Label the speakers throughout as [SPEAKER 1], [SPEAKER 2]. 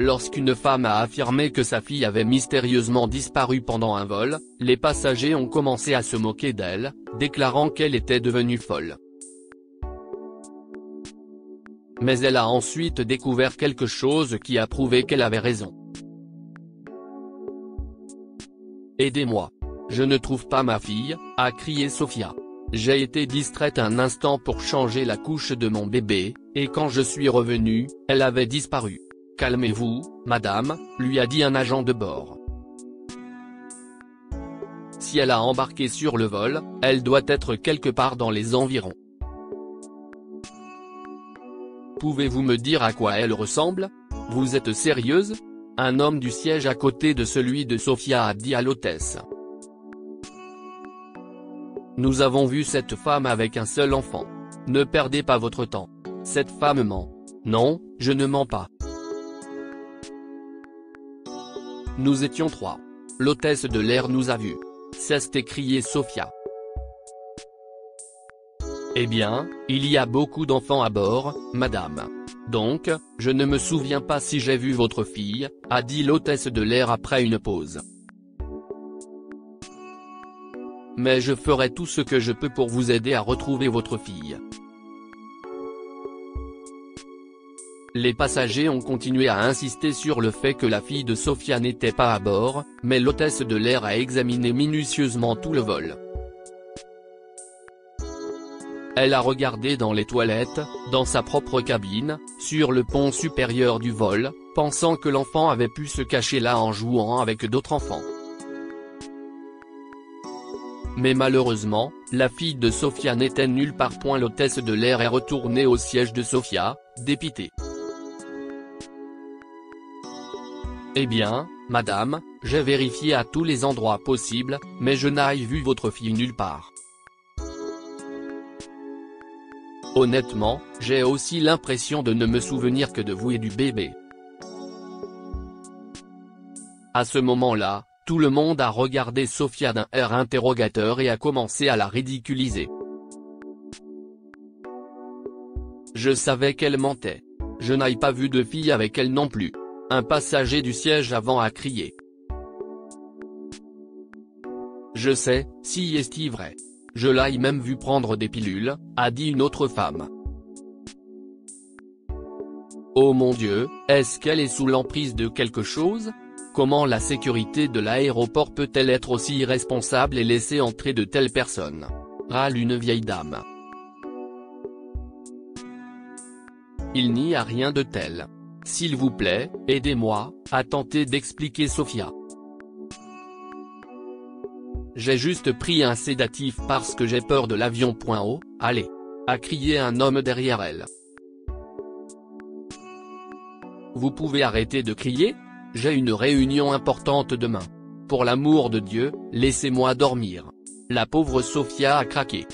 [SPEAKER 1] Lorsqu'une femme a affirmé que sa fille avait mystérieusement disparu pendant un vol, les passagers ont commencé à se moquer d'elle, déclarant qu'elle était devenue folle. Mais elle a ensuite découvert quelque chose qui a prouvé qu'elle avait raison. Aidez-moi. Je ne trouve pas ma fille, a crié Sophia. J'ai été distraite un instant pour changer la couche de mon bébé, et quand je suis revenue, elle avait disparu. Calmez-vous, madame, lui a dit un agent de bord. Si elle a embarqué sur le vol, elle doit être quelque part dans les environs. Pouvez-vous me dire à quoi elle ressemble? Vous êtes sérieuse? Un homme du siège à côté de celui de Sophia a dit à l'hôtesse. Nous avons vu cette femme avec un seul enfant. Ne perdez pas votre temps. Cette femme ment. Non, je ne mens pas. Nous étions 3. L'hôtesse de l'air nous a vus. S'est écrié Sophia. Eh bien, il y a beaucoup d'enfants à bord, madame. Donc, je ne me souviens pas si j'ai vu votre fille, a dit l'hôtesse de l'air après une pause. Mais je ferai tout ce que je peux pour vous aider à retrouver votre fille. Les passagers ont continué à insister sur le fait que la fille de Sophia n'était pas à bord, mais l'hôtesse de l'air a examiné minutieusement tout le vol. Elle a regardé dans les toilettes, dans sa propre cabine, sur le pont supérieur du vol, pensant que l'enfant avait pu se cacher là en jouant avec d'autres enfants. Mais malheureusement, la fille de Sophia n'était nulle part. L'hôtesse de l'air est retournée au siège de Sophia, dépitée. Eh bien, madame, j'ai vérifié à tous les endroits possibles, mais je n'ai vu votre fille nulle part. Honnêtement, j'ai aussi l'impression de ne me souvenir que de vous et du bébé. À ce moment-là, tout le monde a regardé Sophia d'un air interrogateur et a commencé à la ridiculiser. Je savais qu'elle mentait. Je n'ai pas vu de fille avec elle non plus. Un passager du siège avant a crié. Je sais, si est vrai. Je l'ai même vu prendre des pilules, a dit une autre femme. Oh mon Dieu, est-ce qu'elle est sous l'emprise de quelque chose? Comment la sécurité de l'aéroport peut-elle être aussi irresponsable et laisser entrer de telles personnes? Râle une vieille dame. Il n'y a rien de tel. S'il vous plaît, aidez-moi, a tenté d'expliquer Sophia. J'ai juste pris un sédatif parce que j'ai peur de l'avion. Oh, allez, a crié un homme derrière elle. Vous pouvez arrêter de crier? J'ai une réunion importante demain. Pour l'amour de Dieu, laissez-moi dormir. La pauvre Sophia a craqué.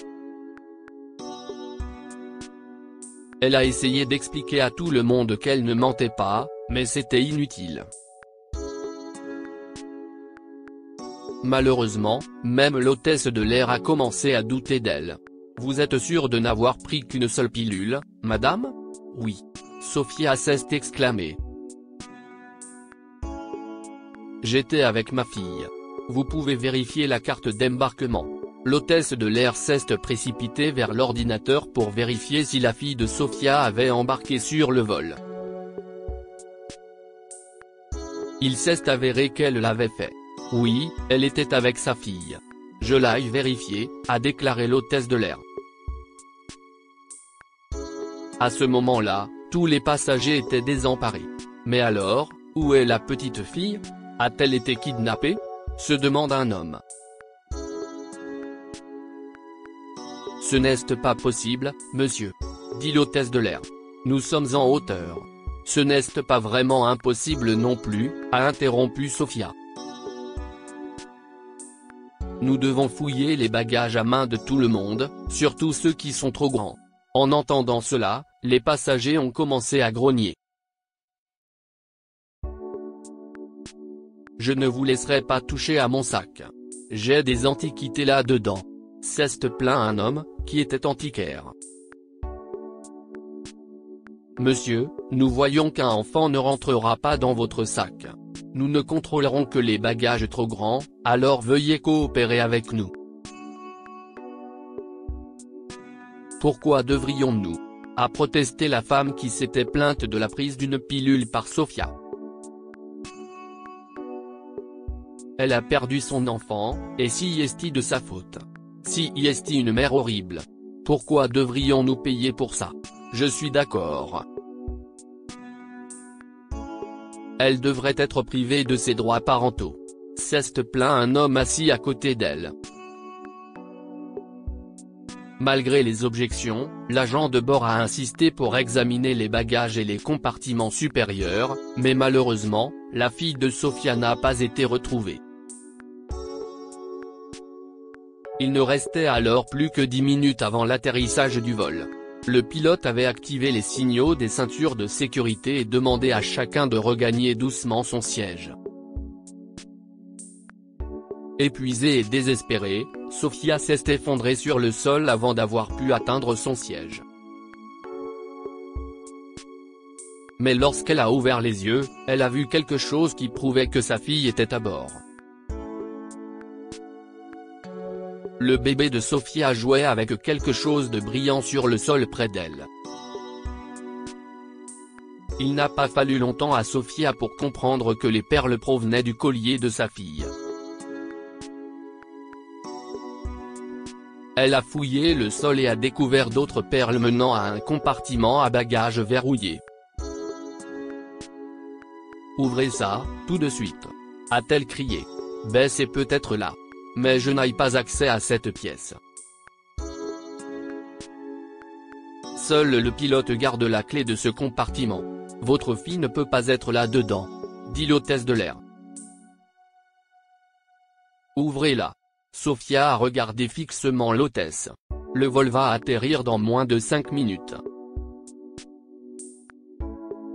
[SPEAKER 1] Elle a essayé d'expliquer à tout le monde qu'elle ne mentait pas, mais c'était inutile. Malheureusement, même l'hôtesse de l'air a commencé à douter d'elle. Vous êtes sûre de n'avoir pris qu'une seule pilule, madame? Oui. Sophia s'est exclamée. J'étais avec ma fille. Vous pouvez vérifier la carte d'embarquement. L'hôtesse de l'air s'est précipitée vers l'ordinateur pour vérifier si la fille de Sophia avait embarqué sur le vol. Il s'est avéré qu'elle l'avait fait. Oui, elle était avec sa fille. Je l'ai vérifié, a déclaré l'hôtesse de l'air. À ce moment-là, tous les passagers étaient désemparés. Mais alors, où est la petite fille? A-t-elle été kidnappée? Se demande un homme. Ce n'est pas possible, monsieur, dit l'hôtesse de l'air. Nous sommes en hauteur. Ce n'est pas vraiment impossible non plus, a interrompu Sophia. Nous devons fouiller les bagages à main de tout le monde, surtout ceux qui sont trop grands. En entendant cela, les passagers ont commencé à grogner. Je ne vous laisserai pas toucher à mon sac. J'ai des antiquités là-dedans. S'est plaint un homme, qui était antiquaire. Monsieur, nous voyons qu'un enfant ne rentrera pas dans votre sac. Nous ne contrôlerons que les bagages trop grands, alors veuillez coopérer avec nous. Pourquoi devrions-nous ? A protesté la femme qui s'était plainte de la prise d'une pilule par Sofia. Elle a perdu son enfant, et si est-il de sa faute? Si est-il une mère horrible? Pourquoi devrions-nous payer pour ça? Je suis d'accord. Elle devrait être privée de ses droits parentaux. S'est plaint un homme assis à côté d'elle. Malgré les objections, l'agent de bord a insisté pour examiner les bagages et les compartiments supérieurs, mais malheureusement, la fille de Sofia n'a pas été retrouvée. Il ne restait alors plus que 10 minutes avant l'atterrissage du vol. Le pilote avait activé les signaux des ceintures de sécurité et demandé à chacun de regagner doucement son siège. Épuisée et désespérée, Sofia s'est effondrée sur le sol avant d'avoir pu atteindre son siège. Mais lorsqu'elle a ouvert les yeux, elle a vu quelque chose qui prouvait que sa fille était à bord. Le bébé de Sofia jouait avec quelque chose de brillant sur le sol près d'elle. Il n'a pas fallu longtemps à Sofia pour comprendre que les perles provenaient du collier de sa fille. Elle a fouillé le sol et a découvert d'autres perles menant à un compartiment à bagages verrouillé. « Ouvrez ça, tout de suite !» a-t-elle crié. « Bess est peut-être là. Mais je n'ai pas accès à cette pièce. » Seul le pilote garde la clé de ce compartiment. « Votre fille ne peut pas être là-dedans », dit l'hôtesse de l'air. « Ouvrez-la !» Sofia a regardé fixement l'hôtesse. « Le vol va atterrir dans moins de 5 minutes.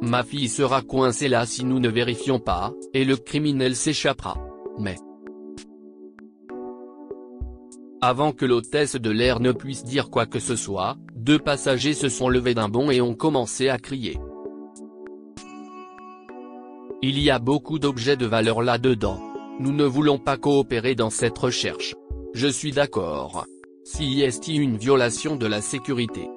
[SPEAKER 1] Ma fille sera coincée là si nous ne vérifions pas, et le criminel s'échappera. Mais… » Avant que l'hôtesse de l'air ne puisse dire quoi que ce soit, 2 passagers se sont levés d'un bond et ont commencé à crier. « Il y a beaucoup d'objets de valeur là-dedans. Nous ne voulons pas coopérer dans cette recherche. Je suis d'accord. Si est-il une violation de la sécurité?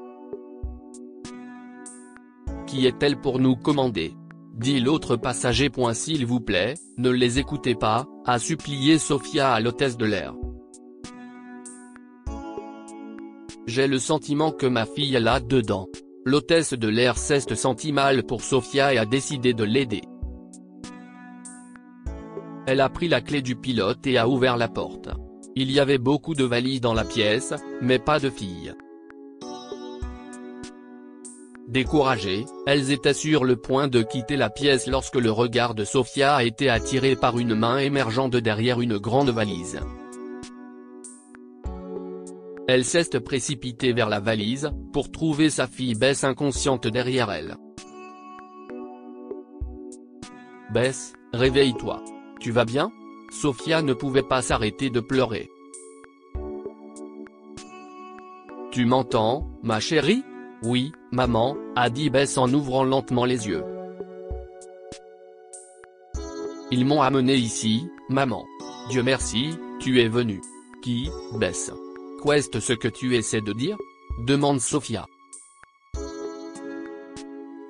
[SPEAKER 1] Qui est-elle pour nous commander? Dit l'autre passager. S'il vous plaît, ne les écoutez pas, a supplié Sofia à l'hôtesse de l'air. J'ai le sentiment que ma fille est là-dedans. L'hôtesse de l'air s'est senti mal pour Sofia et a décidé de l'aider. Elle a pris la clé du pilote et a ouvert la porte. Il y avait beaucoup de valises dans la pièce, mais pas de filles. Découragées, elles étaient sur le point de quitter la pièce lorsque le regard de Sofia a été attiré par une main émergeant de derrière une grande valise. Elle s'est précipitée vers la valise, pour trouver sa fille Bess inconsciente derrière elle. « Bess, réveille-toi. Tu vas bien ?» Sofia ne pouvait pas s'arrêter de pleurer. « Tu m'entends, ma chérie ? » « Oui, maman, » a dit Bess en ouvrant lentement les yeux. « Ils m'ont amené ici, maman. Dieu merci, tu es venue. »« Qui, Bess ? Qu'est-ce ce que tu essaies de dire ?» demande Sofia.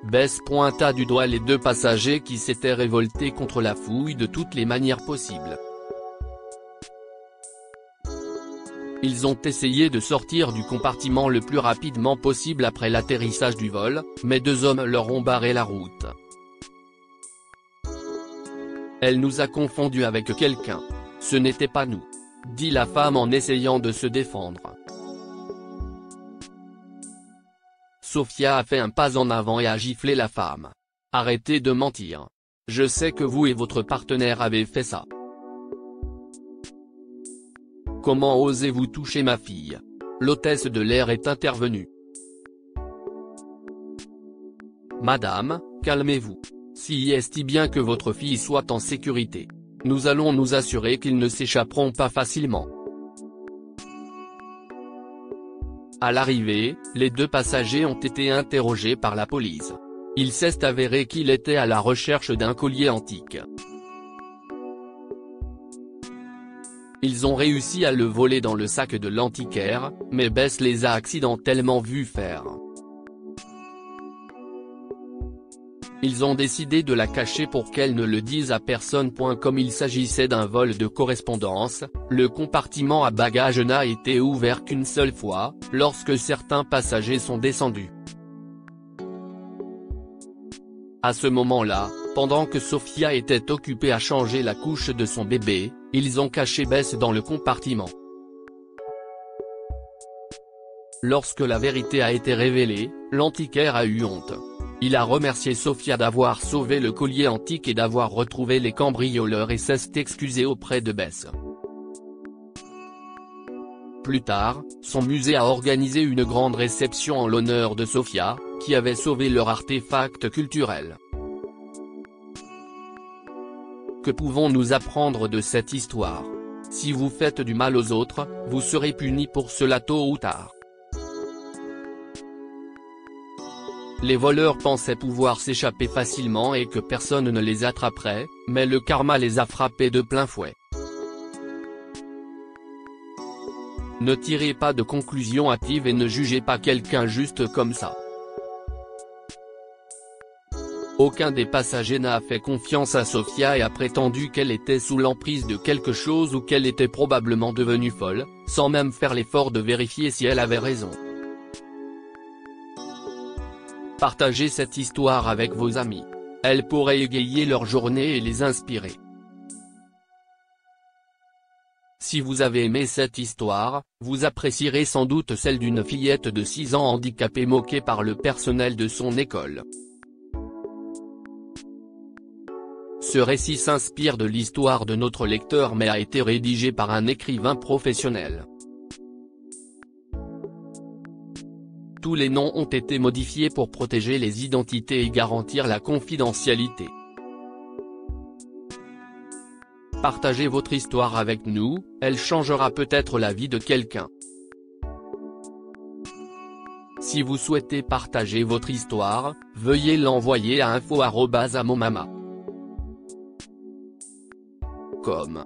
[SPEAKER 1] Bess pointa du doigt les 2 passagers qui s'étaient révoltés contre la fouille de toutes les manières possibles. Ils ont essayé de sortir du compartiment le plus rapidement possible après l'atterrissage du vol, mais 2 hommes leur ont barré la route. Elle nous a confondus avec quelqu'un. Ce n'était pas nous. Dit la femme en essayant de se défendre. Sofia a fait un pas en avant et a giflé la femme. Arrêtez de mentir. Je sais que vous et votre partenaire avez fait ça. Comment osez-vous toucher ma fille? L'hôtesse de l'air est intervenue. Madame, calmez-vous. Si est-il bien que votre fille soit en sécurité. Nous allons nous assurer qu'ils ne s'échapperont pas facilement. À l'arrivée, les 2 passagers ont été interrogés par la police. Il s'est avéré qu'il était à la recherche d'un collier antique. Ils ont réussi à le voler dans le sac de l'antiquaire, mais Bess les a accidentellement vus faire. Ils ont décidé de la cacher pour qu'elle ne le dise à personne. Comme il s'agissait d'un vol de correspondance, le compartiment à bagages n'a été ouvert qu'une seule fois, lorsque certains passagers sont descendus. À ce moment-là, pendant que Sophia était occupée à changer la couche de son bébé, ils ont caché Bess dans le compartiment. Lorsque la vérité a été révélée, l'antiquaire a eu honte. Il a remercié Sophia d'avoir sauvé le collier antique et d'avoir retrouvé les cambrioleurs et s'est excusé auprès de Bess. Plus tard, son musée a organisé une grande réception en l'honneur de Sophia, qui avait sauvé leur artefact culturel. Que pouvons-nous apprendre de cette histoire? Si vous faites du mal aux autres, vous serez puni pour cela tôt ou tard. Les voleurs pensaient pouvoir s'échapper facilement et que personne ne les attraperait, mais le karma les a frappés de plein fouet. Ne tirez pas de conclusions hâtives et ne jugez pas quelqu'un juste comme ça. Aucun des passagers n'a fait confiance à Sophia et a prétendu qu'elle était sous l'emprise de quelque chose ou qu'elle était probablement devenue folle, sans même faire l'effort de vérifier si elle avait raison. Partagez cette histoire avec vos amis. Elle pourrait égayer leur journée et les inspirer. Si vous avez aimé cette histoire, vous apprécierez sans doute celle d'une fillette de 6 ans handicapée moquée par le personnel de son école. Ce récit s'inspire de l'histoire de notre lecteur mais a été rédigé par un écrivain professionnel. Tous les noms ont été modifiés pour protéger les identités et garantir la confidentialité. Partagez votre histoire avec nous, elle changera peut-être la vie de quelqu'un. Si vous souhaitez partager votre histoire, veuillez l'envoyer à info@amomama.com.